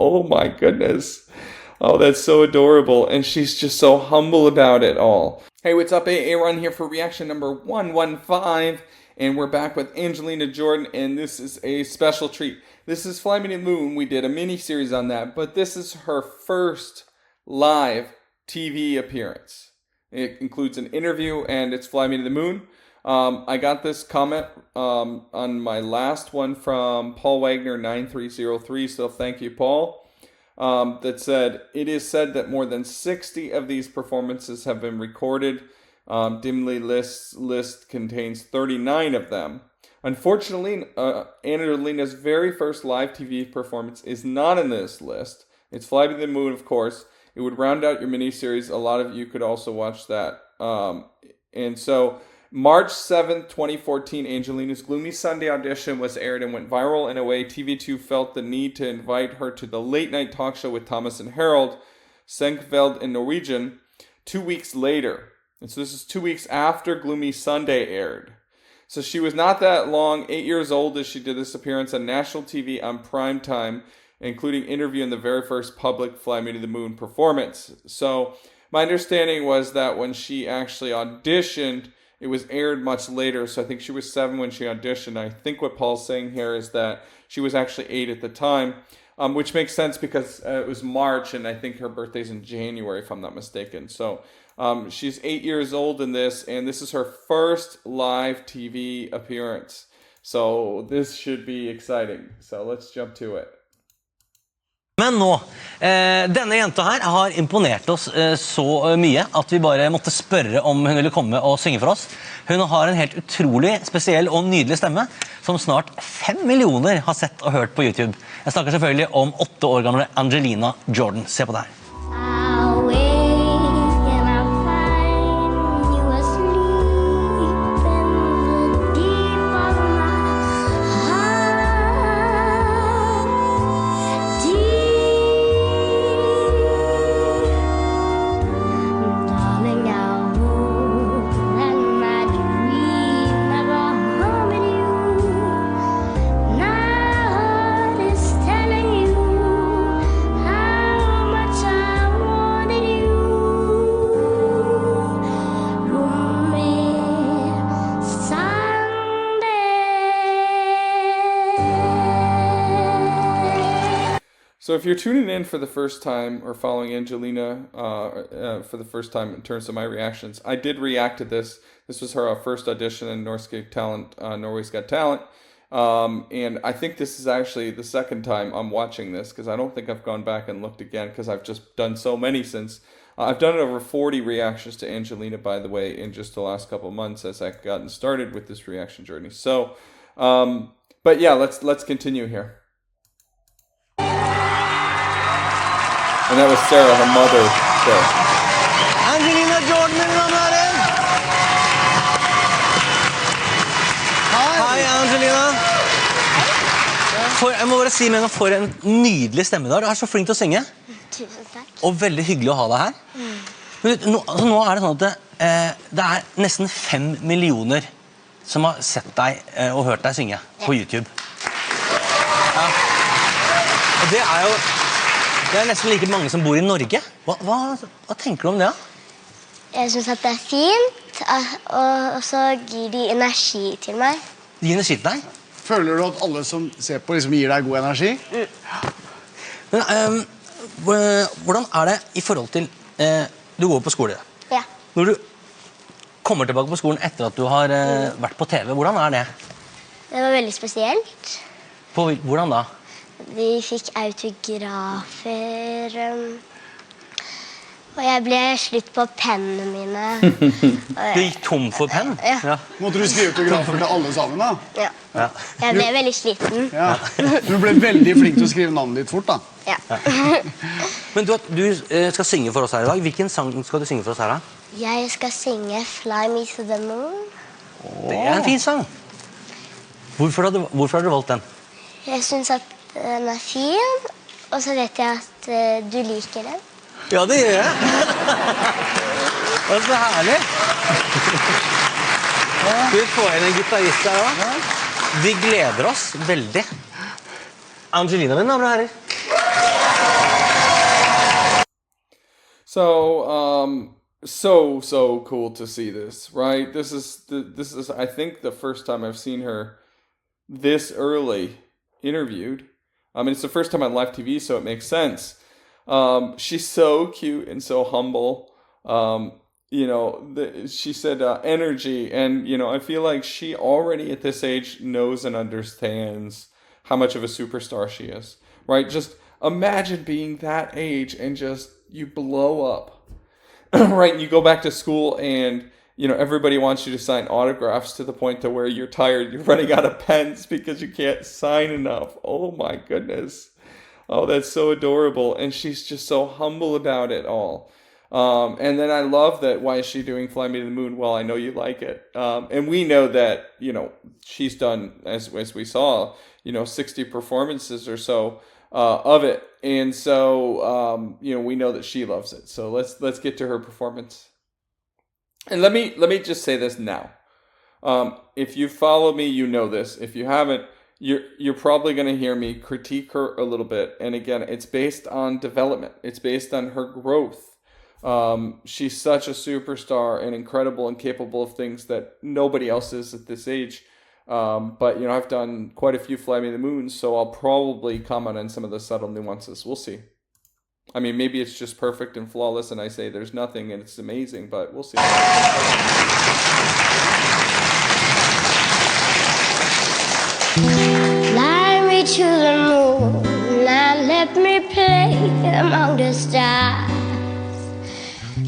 Oh my goodness. Oh, that's so adorable. And she's just so humble about it all. Hey, what's up? A-Aron here for reaction number 115. And we're back with Angelina Jordan. And this is a special treat. This is Fly Me to the Moon. We did a mini-series on that. But this is her first live TV appearance. It includes an interview and it's Fly Me to the Moon. I got this comment on my last one from Paul Wagner 9303. So thank you, Paul. That said, it is said that more than 60 of these performances have been recorded. Dimly list contains 39 of them. Unfortunately, Angelina's very first live TV performance is not in this list. It's Fly to the Moon, of course. It would round out your miniseries. A lot of you could also watch that. And so, March 7th, 2014, Angelina's Gloomy Sunday audition was aired and went viral in a way TV2 felt the need to invite her to the late-night talk show with Thomas and Harald, Senkveld in Norwegian, 2 weeks later. And so this is 2 weeks after Gloomy Sunday aired. So she was not that long, 8 years old, as she did this appearance on national TV on prime time, including interview in the very first public Fly Me to the Moon performance. So my understanding was that when she actually auditioned, it was aired much later, so I think she was 7 when she auditioned. I think what Paul's saying here is that she was actually 8 at the time, which makes sense because it was March, and I think her birthday's in January, if I'm not mistaken. So she's 8 years old in this, and this is her first live TV appearance. So this should be exciting. So let's jump to it. Men nå, denne jenta her har imponert oss så mye at vi bare måtte spørre om hun ville komme og synge for oss. Hun har en helt utrolig spesiell og nydelig stemme, som snart 5 millioner har sett og hørt på YouTube. Jeg snakker selvfølgelig om 8 år gamle Angelina Jordan. Se på det her. So if you're tuning in for the first time or following Angelina for the first time in terms of my reactions, I did react to this. This was her first audition in Norway's Got Talent. And I think this is actually the second time I'm watching this because I don't think I've gone back and looked again because I've just done so many since. I've done over 40 reactions to Angelina, by the way, in just the last couple of months as I've gotten started with this reaction journey. So, but yeah, let's continue here. And that was Sarah, her mother, there. Angelina Jordan, mine damer og herrer! Hei, Angelina! Jeg må bare si med en gang, for en nydelig stemme du har. Du er så flink til å synge. Tusen takk. Og veldig hyggelig å ha deg her. Men nå er det sånn at det er nesten 5 millioner som har sett deg og hørt deg synge på YouTube. Ja. Og det er jo... Det er nesten like mange som bor i Norge. Hva tenker du om det? Jeg synes at det er fint, og så gir de energi til meg. De gir energi til deg? Føler du at alle som ser på liksom gir deg god energi? Men hvordan er det i forhold til... Du går på skole. Ja. Når du kommer tilbake på skolen etter at du har vært på TV, hvordan er det? Det var veldig spesielt. Hvordan da? Vi fikk autografer, og jeg ble slutt på pennene mine. Du gikk tom for penn? Ja. Måtte du skrive autografer til alle sammen da? Ja. Jeg ble veldig sliten. Ja. Du ble veldig flink til å skrive navnet ditt fort da. Ja. Men du skal synge for oss her i dag. Hvilken sang skal du synge for oss her da? Jeg skal synge Fly Me to the Moon. Det er en fin sang. Hvorfor har du valgt den? Jeg synes at den er fin, og så vet jeg at du liker den. Ja, det gjør jeg. Det er så herlig. Vi får inn en gitarist her også. Vi gleder oss veldig. Angelina, mine damer og herrer. So cool to see this, right? This is I think the first time I've seen her this early interviewed. I mean, it's the first time on live TV, so it makes sense. She's so cute and so humble. She said energy, and I feel like she already at this age knows and understands how much of a superstar she is, right? Just imagine being that age and just you blow up, right? You go back to school and everybody wants you to sign autographs to the point to where you're tired, you're running out of pens because you can't sign enough. Oh my goodness. Oh, that's so adorable. And she's just so humble about it all. And then I love that. Why is she doing Fly Me to the Moon? Well, I know you like it. And we know that, she's done, as we saw, 60 performances or so of it. And so, we know that she loves it. So let's get to her performance. And let me just say this now. If you follow me, you know this. If you haven't, you're probably going to hear me critique her a little bit. And again, it's based on development. It's based on her growth. She's such a superstar and incredible and capable of things that nobody else is at this age. But I've done quite a few Fly Me to the Moon, so I'll probably comment on some of the subtle nuances. We'll see. I mean, maybe it's just perfect and flawless, and I say there's nothing and it's amazing, but we'll see. Fly me to the moon and let me play among the stars.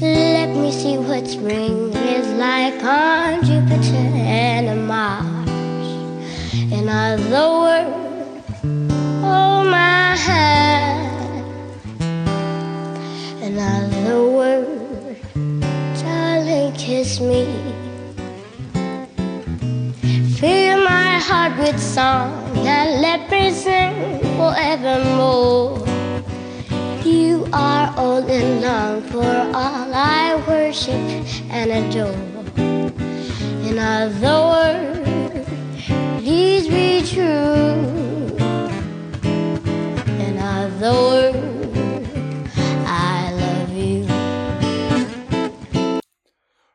Let me see what spring is like on Jupiter and Mars. In other words, hold my hand. In other words, darling, kiss me. Fill my heart with song and let me sing forevermore. You are all in all, for all I worship and adore. In other words, please be true. In other words, I love you.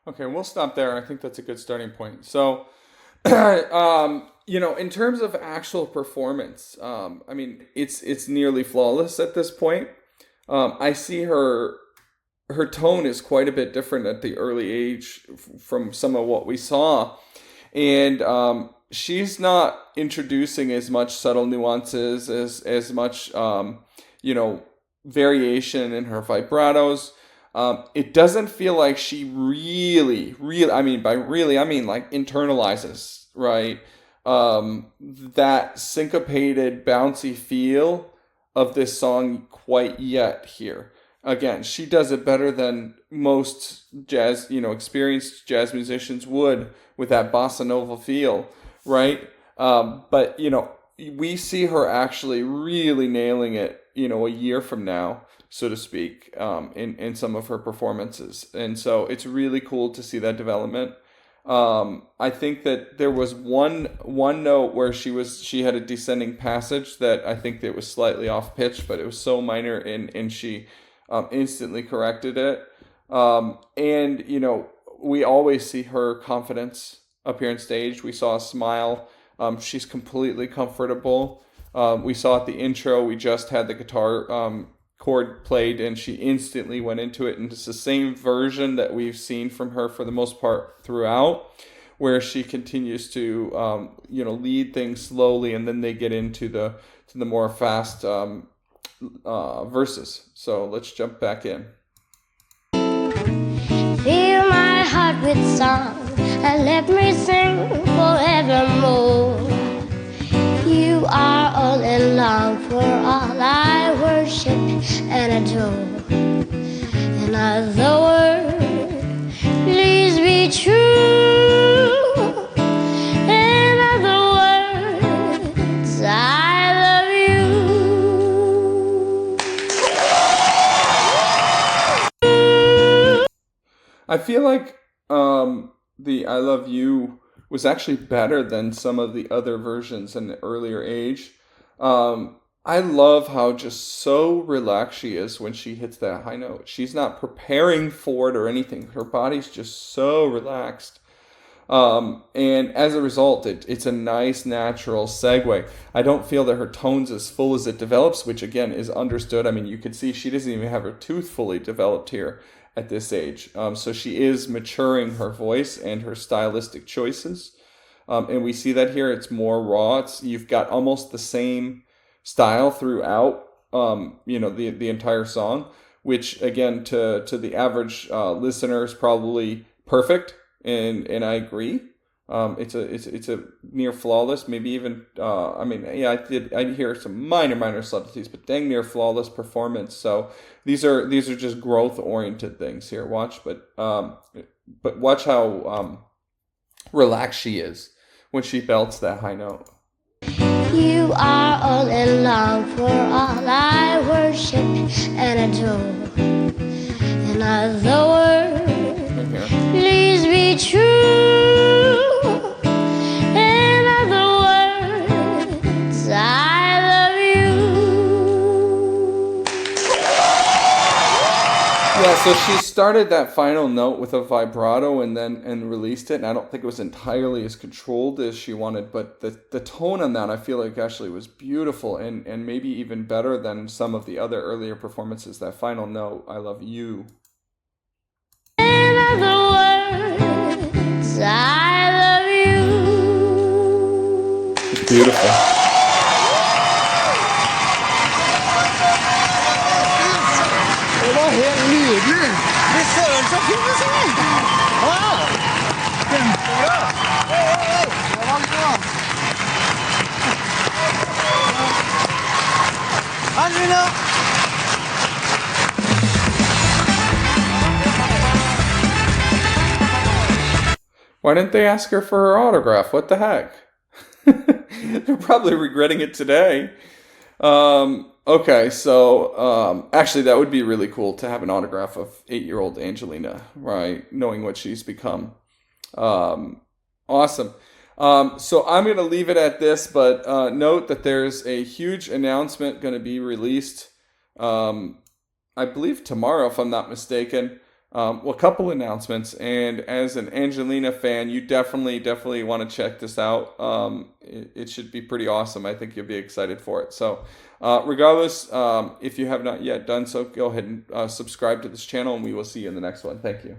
Okay, we'll stop there. I think that's a good starting point. So, in terms of actual performance, I mean, it's nearly flawless at this point. I see her tone is quite a bit different at the early age from some of what we saw. And she's not introducing as much subtle nuances, as much, variation in her vibratos. It doesn't feel like she really, I mean, by really, I mean like internalizes, right? That syncopated, bouncy feel of this song quite yet here. Again, she does it better than most jazz, experienced jazz musicians would with that bossa nova feel, right? But we see her actually really nailing it, a year from now, so to speak, in some of her performances. And so it's really cool to see that development. I think that there was one note where she had a descending passage that I think that was slightly off pitch, but it was so minor, and she instantly corrected it. And we always see her confidence up here on stage. We saw a smile. She's completely comfortable. We saw at the intro, we just had the guitar chord played, and she instantly went into it, and it's the same version that we've seen from her for the most part throughout, where she continues to lead things slowly, and then they get into the more fast verses. So let's jump back in. Fill my heart with song and let me sing forevermore. You are all in love, for all I worship and adore. In other words, please be true. In other words, I love you. I feel like the I Love You was actually better than some of the other versions in the earlier age. I love how just so relaxed she is when she hits that high note. She's not preparing for it or anything. Her body's just so relaxed. And as a result, it's a nice natural segue. I don't feel that her tone's as full as it develops, which again is understood. I mean, you can see she doesn't even have her tooth fully developed here at this age. So she is maturing her voice and her stylistic choices. And we see that here. It's more raw. You've got almost the same style throughout, the entire song, which again, to the average listener is probably perfect. And I agree. It's a near flawless, maybe even I hear some minor subtleties, but dang near flawless performance. So these are just growth oriented things here. Watch, but watch how relaxed she is when she belts that high note. You are all in love, for all I worship and adore. In other words, Right here. please be true. In other words, I love you. Yeah, so she started that final note with a vibrato and released it, and I don't think it was entirely as controlled as she wanted, but the tone on that I feel like actually was beautiful and maybe even better than some of the other earlier performances. That final note, I love you. In other words, I love you. It's beautiful. Det var helt nydelig! Fy søren, så fint du synger! Wow! Kjempebra! Det var bra. Angelina! Why didn't they ask her for her autograph? What the heck? They're probably regretting it today. Okay, so actually that would be really cool to have an autograph of 8-year-old Angelina, right? Knowing what she's become. Awesome. So I'm going to leave it at this, but note that there's a huge announcement going to be released, I believe tomorrow, if I'm not mistaken. A couple announcements, and as an Angelina fan, you definitely want to check this out. It should be pretty awesome. I think you'll be excited for it. So regardless, if you have not yet done so, go ahead and subscribe to this channel, and we will see you in the next one. Thank you.